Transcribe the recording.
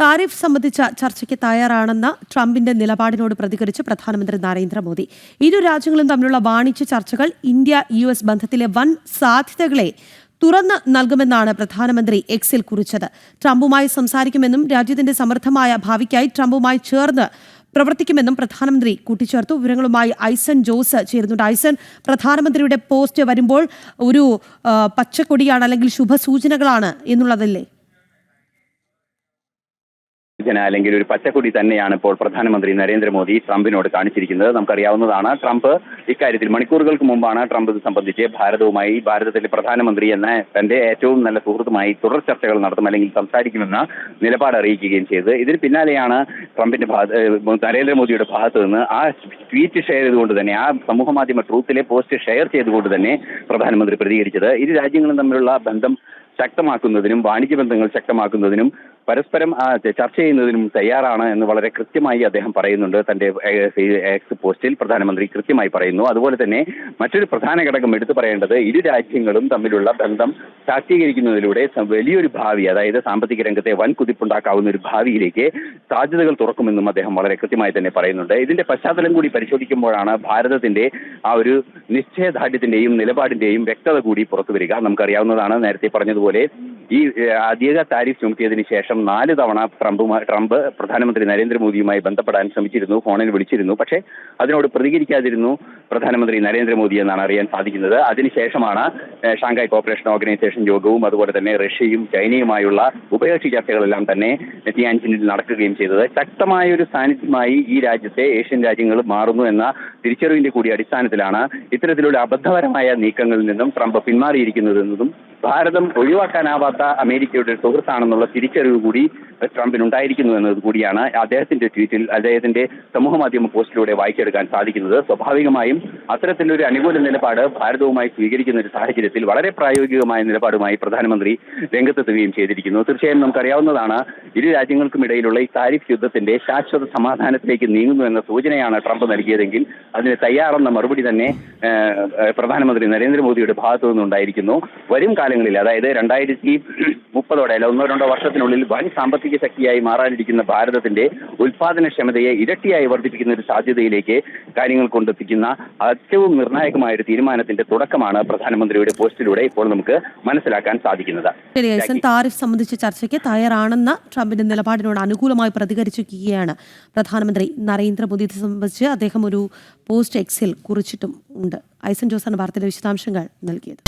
Tariff സംബന്ധിച്ച ചർച്ചയ്ക്ക് തയ്യാറാണെന്ന ട്രംപിന്റെ നിലപാടിനോട് പ്രതികരിച്ച് പ്രധാനമന്ത്രി നരേന്ദ്രമോദി. ഇരു രാജ്യങ്ങളും തമ്മിലുള്ള വാണിജ്യ ചർച്ചകൾ ഇന്ത്യ-US ബന്ധത്തിലെ വൻ സാധ്യതകളെ തുറന്ന് നൽകുമെന്നാണ് പ്രധാനമന്ത്രി എക്സിൽ കുറിച്ചത്. ട്രംപുമായി സംസാരിക്കുമെന്നും രാജ്യത്തിന്റെ സമൃദ്ധമായ ഭാവിക്കായി ട്രംപുമായി ചേർന്ന് പ്രവർത്തിക്കുമെന്നും പ്രധാനമന്ത്രി കൂട്ടിച്ചേർത്തു. വിവരങ്ങളുമായി ഐസൻ ജോസ് ചേരുന്നുണ്ട്. ഐസൻ, പ്രധാനമന്ത്രിയുടെ പോസ്റ്റ് വരുമ്പോൾ ഒരു പച്ചക്കൊടിയാണ് അല്ലെങ്കിൽ ശുഭസൂചനകളാണ് എന്നുള്ളതല്ലേ? അല്ലെങ്കിൽ ഒരു പച്ചക്കൊടി തന്നെയാണ് ഇപ്പോൾ പ്രധാനമന്ത്രി നരേന്ദ്രമോദി ട്രംപിനോട് കാണിച്ചിരിക്കുന്നത്. നമുക്കറിയാവുന്നതാണ്, ട്രംപ് ഇക്കാര്യത്തിൽ മണിക്കൂറുകൾക്ക് മുമ്പാണ് ട്രംപ് ഇത് സംബന്ധിച്ച് ഭാരതത്തിലെ പ്രധാനമന്ത്രി എന്ന തന്റെ ഏറ്റവും നല്ല സുഹൃത്തുമായി തുടർ ചർച്ചകൾ നടത്തും അല്ലെങ്കിൽ സംസാരിക്കുമെന്ന നിലപാട് അറിയിക്കുകയും ചെയ്തത്. ഇതിന് പിന്നാലെയാണ് നരേന്ദ്രമോദിയുടെ ഭാഗത്ത് നിന്ന് ആ ട്വീറ്റ് ഷെയർ ചെയ്തുകൊണ്ട് തന്നെ, ആ സമൂഹ മാധ്യമ ട്രൂത്തിലെ പോസ്റ്റ് ഷെയർ ചെയ്തുകൊണ്ട് തന്നെ പ്രധാനമന്ത്രി പ്രതികരിച്ചത്. ഇരു രാജ്യങ്ങളും തമ്മിലുള്ള ബന്ധം ശക്തമാക്കുന്നതിനും വാണിജ്യ ബന്ധങ്ങൾ ശക്തമാക്കുന്നതിനും പരസ്പരം ചർച്ച ചെയ്യുന്നതിനും തയ്യാറാണ് എന്ന് വളരെ കൃത്യമായി അദ്ദേഹം പറയുന്നുണ്ട്. തന്റെ എക്സ് പോസ്റ്റിൽ പ്രധാനമന്ത്രി കൃത്യമായി പറയുന്നു. അതുപോലെ തന്നെ മറ്റൊരു പ്രധാന ഘടകം എടുത്തു പറയേണ്ടത്, ഇരു രാജ്യങ്ങളും തമ്മിലുള്ള ബന്ധം ശാക്തീകരിക്കുന്നതിലൂടെ വലിയൊരു ഭാവി, അതായത് സാമ്പത്തിക രംഗത്തെ വൻ കുതിപ്പുണ്ടാക്കാവുന്ന ഒരു ഭാവിയിലേക്ക് സാധ്യതകൾ തുറക്കുമെന്നും അദ്ദേഹം വളരെ കൃത്യമായി തന്നെ പറയുന്നുണ്ട്. ഇതിന്റെ പശ്ചാത്തലം കൂടി പരിശോധിക്കുമ്പോഴാണ് ഭാരതത്തിന്റെ ആ ഒരു നിശ്ചയദാർഢ്യത്തിന്റെയും നിലപാടിന്റെയും വ്യക്തത കൂടി പുറത്തു വരിക. നമുക്കറിയാവുന്നതാണ്, നേരത്തെ പറഞ്ഞതുപോലെ ഈ അധിക താരിഫ് ചുമത്തിയതിനു ശേഷം 4 തവണ ട്രംപ് പ്രധാനമന്ത്രി നരേന്ദ്രമോദിയുമായി ബന്ധപ്പെടാൻ ശ്രമിച്ചിരുന്നു, ഫോണിൽ വിളിച്ചിരുന്നു. പക്ഷേ അതിനോട് പ്രതികരിക്കാതിരുന്നു പ്രധാനമന്ത്രി നരേന്ദ്രമോദി എന്നാണ് അറിയാൻ സാധിക്കുന്നത്. അതിനുശേഷമാണ് ഷാങ്ഹായ് കോർപ്പറേഷൻ ഓർഗനൈസേഷൻ യോഗവും അതുപോലെ തന്നെ റഷ്യയും ചൈനയുമായുള്ള ഉഭയകക്ഷി ചർച്ചകളെല്ലാം തന്നെ ടിയാൻജിനിൽ നടക്കുകയും ചെയ്തത്. ശക്തമായ ഒരു സാന്നിധ്യമായി ഈ രാജ്യത്തെ ഏഷ്യൻ രാജ്യങ്ങൾ മാറുന്നു എന്ന തിരിച്ചറിവിന്റെ കൂടി അടിസ്ഥാനത്തിലാണ് ഇത്തരത്തിലുള്ള അബദ്ധപരമായ നീക്കങ്ങളിൽ നിന്നും ട്രംപ് പിന്മാറിയിരിക്കുന്നതെന്നതും ഭാരതം ഒഴിവാക്കാനാവാത്ത അമേരിക്കയുടെ സുഹൃത്താണെന്നുള്ള തിരിച്ചറിവ് കൂടി ട്രംപിനുണ്ടായിരിക്കുന്നു എന്നത് കൂടിയാണ് അദ്ദേഹത്തിന്റെ ട്വീറ്റിൽ, അദ്ദേഹത്തിന്റെ സമൂഹ മാധ്യമ പോസ്റ്റിലൂടെ വായിച്ചെടുക്കാൻ സാധിക്കുന്നത്. സ്വാഭാവികമായും അത്തരത്തിലൊരു അനുകൂല നിലപാട് ഭാരതവുമായി സ്വീകരിക്കുന്ന ഒരു സാഹചര്യത്തിൽ വളരെ പ്രായോഗികമായ നിലപാടുമായി പ്രധാനമന്ത്രി രംഗത്തെത്തുകയും ചെയ്തിരിക്കുന്നു. തീർച്ചയായും നമുക്കറിയാവുന്നതാണ്, ഇരു രാജ്യങ്ങൾക്കും ഇടയിലുള്ള ഈ താരിഫ് യുദ്ധത്തിന്റെ ശാശ്വത സമാധാനത്തിലേക്ക് നീങ്ങുന്നു എന്ന സൂചനയാണ് ട്രംപ് നൽകിയതെങ്കിൽ അതിന് തയ്യാറെന്ന മറുപടി തന്നെ പ്രധാനമന്ത്രി നരേന്ദ്രമോദിയുടെ ഭാഗത്തു നിന്നുണ്ടായിരിക്കുന്നു. വരും കാലങ്ങളിൽ, അതായത് 2030 അല്ല 1-2 വർഷത്തിനുള്ളിൽ വൻ സാമ്പത്തിക ശക്തിയായി മാറാനിരിക്കുന്ന ഭാരതത്തിന്റെ ഉൽപാദനക്ഷമതയെ ഇരട്ടിയായി വർദ്ധിപ്പിക്കുന്ന ഒരു സാധ്യതയിലേക്ക് കാര്യങ്ങൾ കൊണ്ടെത്തിക്കുന്ന ഏറ്റവും നിർണായകമായ ഒരു തീരുമാനത്തിന്റെ തുടക്കമാണ് പ്രധാനമന്ത്രിയുടെ പോസ്റ്റിലൂടെ ഇപ്പോൾ നമുക്ക് മനസ്സിലാക്കാൻ സാധിക്കുന്നത്. താരിഫ് സംബന്ധിച്ച ചർച്ചയ്ക്ക് തയ്യാറാണെന്ന ട്രംപിന്റെ നിലപാടിനോട് അനുകൂലമായി പ്രതികരിച്ചിരിക്കുകയാണ് പ്രധാനമന്ത്രി നരേന്ദ്രമോദി. ഇത് സംബന്ധിച്ച് അദ്ദേഹം ഒരു പോസ്റ്റ് എക്സിൽ കുറിച്ചിട്ടും ഉണ്ട്. ഐസൻ ജോസാണ് വാർത്തയുടെ വിശദാംശങ്ങൾ നൽകിയത്.